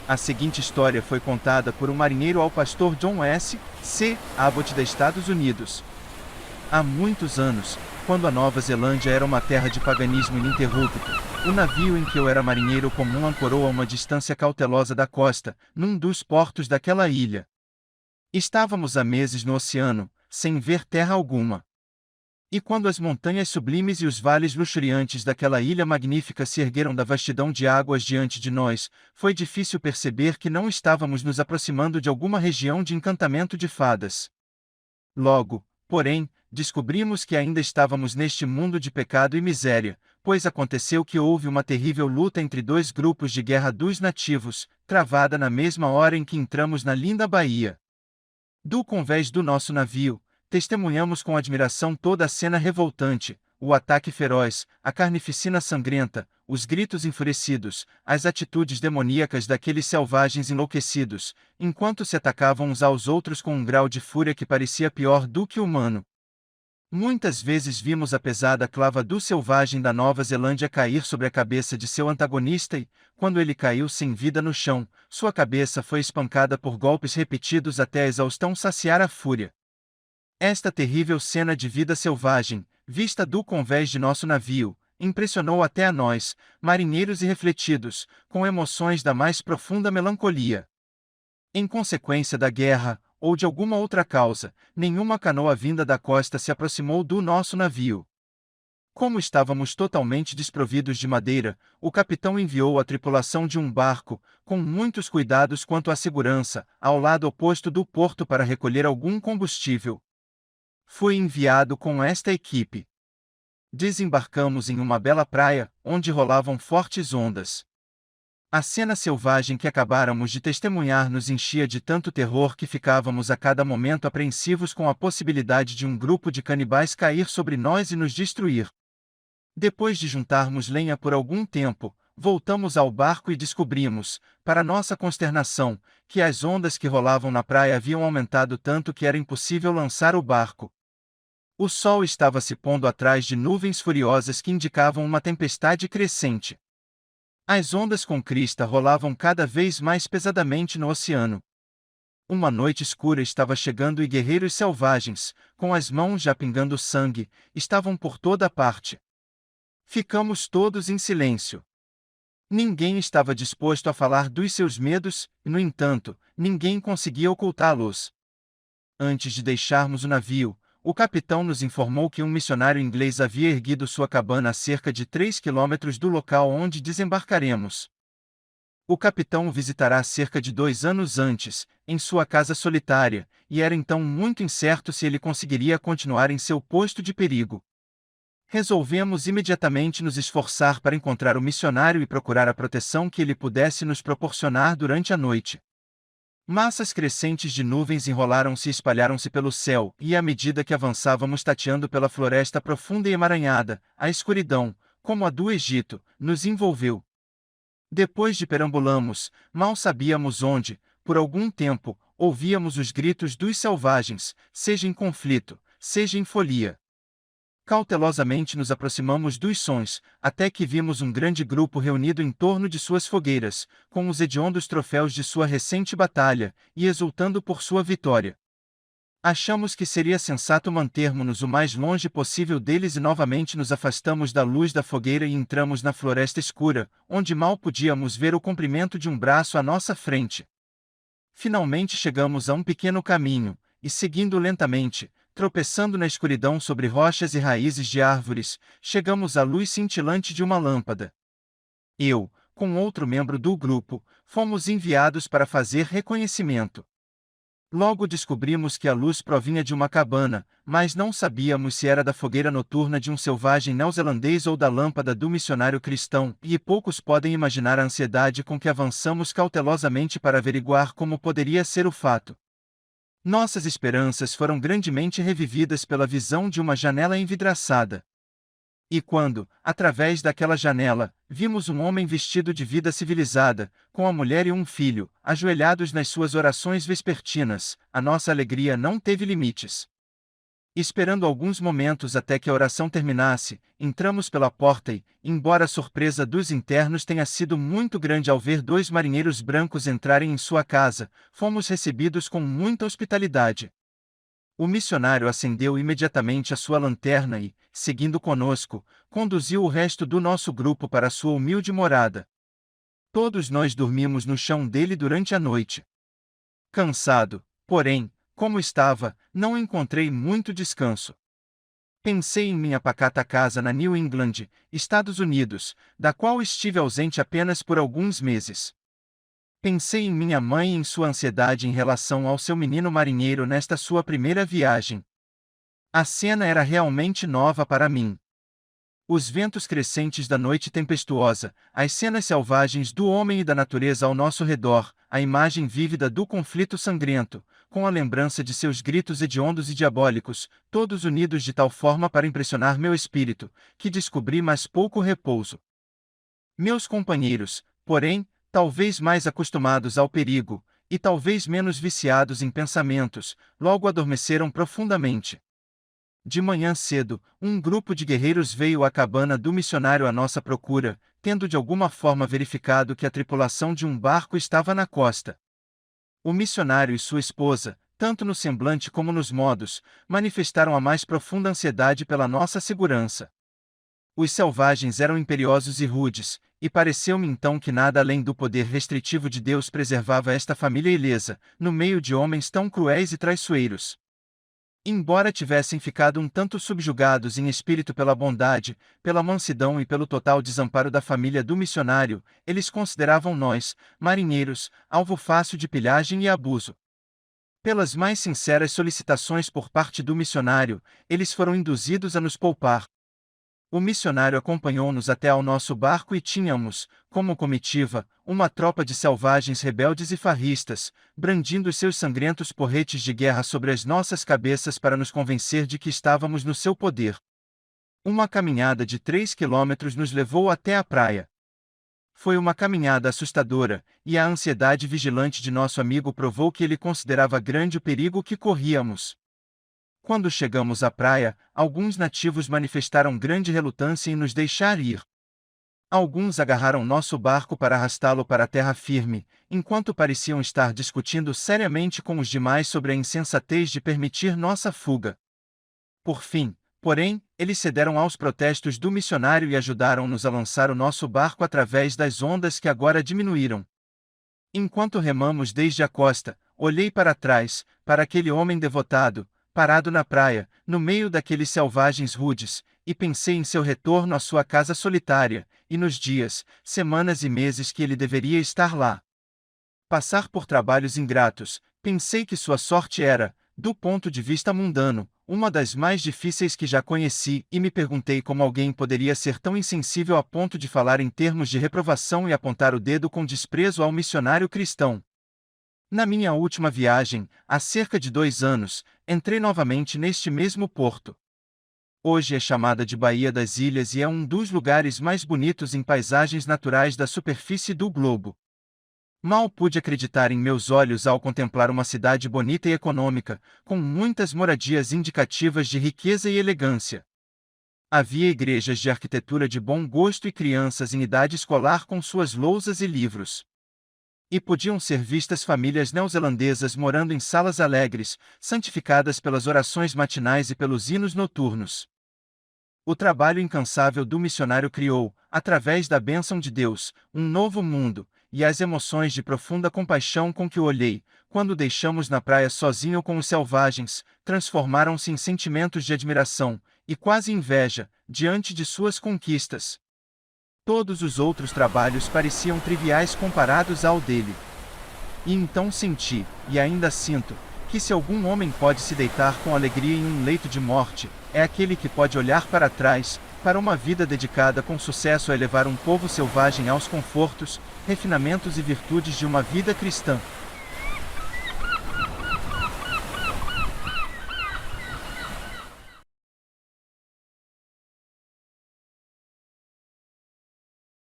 A seguinte história foi contada por um marinheiro ao pastor John S. C. Abbott dos Estados Unidos. Há muitos anos, quando a Nova Zelândia era uma terra de paganismo ininterrupto, o navio em que eu era marinheiro comum ancorou a uma distância cautelosa da costa, num dos portos daquela ilha. Estávamos há meses no oceano, sem ver terra alguma. E quando as montanhas sublimes e os vales luxuriantes daquela ilha magnífica se ergueram da vastidão de águas diante de nós, foi difícil perceber que não estávamos nos aproximando de alguma região de encantamento de fadas. Logo, porém, descobrimos que ainda estávamos neste mundo de pecado e miséria, pois aconteceu que houve uma terrível luta entre dois grupos de guerra dos nativos, travada na mesma hora em que entramos na linda baía. Do convés do nosso navio, testemunhamos com admiração toda a cena revoltante, o ataque feroz, a carnificina sangrenta, os gritos enfurecidos, as atitudes demoníacas daqueles selvagens enlouquecidos, enquanto se atacavam uns aos outros com um grau de fúria que parecia pior do que humano. Muitas vezes vimos a pesada clava do selvagem da Nova Zelândia cair sobre a cabeça de seu antagonista e, quando ele caiu sem vida no chão, sua cabeça foi espancada por golpes repetidos até a exaustão saciar a fúria. Esta terrível cena de vida selvagem, vista do convés de nosso navio, impressionou até a nós, marinheiros irrefletidos, com emoções da mais profunda melancolia. Em consequência da guerra, ou de alguma outra causa, nenhuma canoa vinda da costa se aproximou do nosso navio. Como estávamos totalmente desprovidos de madeira, o capitão enviou a tripulação de um barco, com muitos cuidados quanto à segurança, ao lado oposto do porto para recolher algum combustível. Fui enviado com esta equipe. Desembarcamos em uma bela praia, onde rolavam fortes ondas. A cena selvagem que acabáramos de testemunhar nos enchia de tanto terror que ficávamos a cada momento apreensivos com a possibilidade de um grupo de canibais cair sobre nós e nos destruir. Depois de juntarmos lenha por algum tempo, voltamos ao barco e descobrimos, para nossa consternação, que as ondas que rolavam na praia haviam aumentado tanto que era impossível lançar o barco. O sol estava se pondo atrás de nuvens furiosas que indicavam uma tempestade crescente. As ondas com crista rolavam cada vez mais pesadamente no oceano. Uma noite escura estava chegando e guerreiros selvagens, com as mãos já pingando sangue, estavam por toda parte. Ficamos todos em silêncio. Ninguém estava disposto a falar dos seus medos, e, no entanto, ninguém conseguia ocultá-los. Antes de deixarmos o navio, o capitão nos informou que um missionário inglês havia erguido sua cabana a cerca de 3 quilômetros do local onde desembarcaremos. O capitão o visitará cerca de 2 anos antes, em sua casa solitária, e era então muito incerto se ele conseguiria continuar em seu posto de perigo. Resolvemos imediatamente nos esforçar para encontrar o missionário e procurar a proteção que ele pudesse nos proporcionar durante a noite. Massas crescentes de nuvens enrolaram-se e espalharam-se pelo céu, e à medida que avançávamos tateando pela floresta profunda e emaranhada, a escuridão, como a do Egito, nos envolveu. Depois de perambulamos, mal sabíamos onde, por algum tempo, ouvíamos os gritos dos selvagens, seja em conflito, seja em folia. Cautelosamente nos aproximamos dos sons, até que vimos um grande grupo reunido em torno de suas fogueiras, com os hediondos troféus de sua recente batalha, e exultando por sua vitória. Achamos que seria sensato mantermos-nos o mais longe possível deles e novamente nos afastamos da luz da fogueira e entramos na floresta escura, onde mal podíamos ver o comprimento de um braço à nossa frente. Finalmente chegamos a um pequeno caminho, e seguindo lentamente, tropeçando na escuridão sobre rochas e raízes de árvores, chegamos à luz cintilante de uma lâmpada. Eu, com outro membro do grupo, fomos enviados para fazer reconhecimento. Logo descobrimos que a luz provinha de uma cabana, mas não sabíamos se era da fogueira noturna de um selvagem neozelandês ou da lâmpada do missionário cristão, e poucos podem imaginar a ansiedade com que avançamos cautelosamente para averiguar como poderia ser o fato. Nossas esperanças foram grandemente revividas pela visão de uma janela envidraçada. E quando, através daquela janela, vimos um homem vestido de vida civilizada, com a mulher e um filho, ajoelhados nas suas orações vespertinas, a nossa alegria não teve limites. Esperando alguns momentos até que a oração terminasse, entramos pela porta e, embora a surpresa dos internos tenha sido muito grande ao ver dois marinheiros brancos entrarem em sua casa, fomos recebidos com muita hospitalidade. O missionário acendeu imediatamente a sua lanterna e, seguindo conosco, conduziu o resto do nosso grupo para sua humilde morada. Todos nós dormimos no chão dele durante a noite. Cansado, porém, como estava, não encontrei muito descanso. Pensei em minha pacata casa na New England, Estados Unidos, da qual estive ausente apenas por alguns meses. Pensei em minha mãe e em sua ansiedade em relação ao seu menino marinheiro nesta sua primeira viagem. A cena era realmente nova para mim. Os ventos crescentes da noite tempestuosa, as cenas selvagens do homem e da natureza ao nosso redor, a imagem vívida do conflito sangrento, com a lembrança de seus gritos hediondos e diabólicos, todos unidos de tal forma para impressionar meu espírito, que descobri mais pouco repouso. Meus companheiros, porém, talvez mais acostumados ao perigo, e talvez menos viciados em pensamentos, logo adormeceram profundamente. De manhã cedo, um grupo de guerreiros veio à cabana do missionário à nossa procura, tendo de alguma forma verificado que a tripulação de um barco estava na costa. O missionário e sua esposa, tanto no semblante como nos modos, manifestaram a mais profunda ansiedade pela nossa segurança. Os selvagens eram imperiosos e rudes, e pareceu-me então que nada além do poder restritivo de Deus preservava esta família ilesa, no meio de homens tão cruéis e traiçoeiros. Embora tivessem ficado um tanto subjugados em espírito pela bondade, pela mansidão e pelo total desamparo da família do missionário, eles consideravam nós, marinheiros, alvo fácil de pilhagem e abuso. Pelas mais sinceras solicitações por parte do missionário, eles foram induzidos a nos poupar. O missionário acompanhou-nos até ao nosso barco e tínhamos, como comitiva, uma tropa de selvagens rebeldes e farristas, brandindo os seus sangrentos porretes de guerra sobre as nossas cabeças para nos convencer de que estávamos no seu poder. Uma caminhada de 3 quilômetros nos levou até a praia. Foi uma caminhada assustadora, e a ansiedade vigilante de nosso amigo provou que ele considerava grande o perigo que corríamos. Quando chegamos à praia, alguns nativos manifestaram grande relutância em nos deixar ir. Alguns agarraram nosso barco para arrastá-lo para a terra firme, enquanto pareciam estar discutindo seriamente com os demais sobre a insensatez de permitir nossa fuga. Por fim, porém, eles cederam aos protestos do missionário e ajudaram-nos a lançar o nosso barco através das ondas que agora diminuíram. Enquanto remamos desde a costa, olhei para trás, para aquele homem devotado, parado na praia, no meio daqueles selvagens rudes, e pensei em seu retorno à sua casa solitária, e nos dias, semanas e meses que ele deveria estar lá. Passar por trabalhos ingratos, pensei que sua sorte era, do ponto de vista mundano, uma das mais difíceis que já conheci, e me perguntei como alguém poderia ser tão insensível a ponto de falar em termos de reprovação e apontar o dedo com desprezo ao missionário cristão. Na minha última viagem, há cerca de 2 anos, entrei novamente neste mesmo porto. Hoje é chamada de Baía das Ilhas e é um dos lugares mais bonitos em paisagens naturais da superfície do globo. Mal pude acreditar em meus olhos ao contemplar uma cidade bonita e econômica, com muitas moradias indicativas de riqueza e elegância. Havia igrejas de arquitetura de bom gosto e crianças em idade escolar com suas lousas e livros. E podiam ser vistas famílias neozelandesas morando em salas alegres, santificadas pelas orações matinais e pelos hinos noturnos. O trabalho incansável do missionário criou, através da bênção de Deus, um novo mundo, e as emoções de profunda compaixão com que o olhei, quando o deixamos na praia sozinho com os selvagens, transformaram-se em sentimentos de admiração, e quase inveja, diante de suas conquistas. Todos os outros trabalhos pareciam triviais comparados ao dele. E então senti, e ainda sinto, que se algum homem pode se deitar com alegria em um leito de morte, é aquele que pode olhar para trás, para uma vida dedicada com sucesso a elevar um povo selvagem aos confortos, refinamentos e virtudes de uma vida cristã.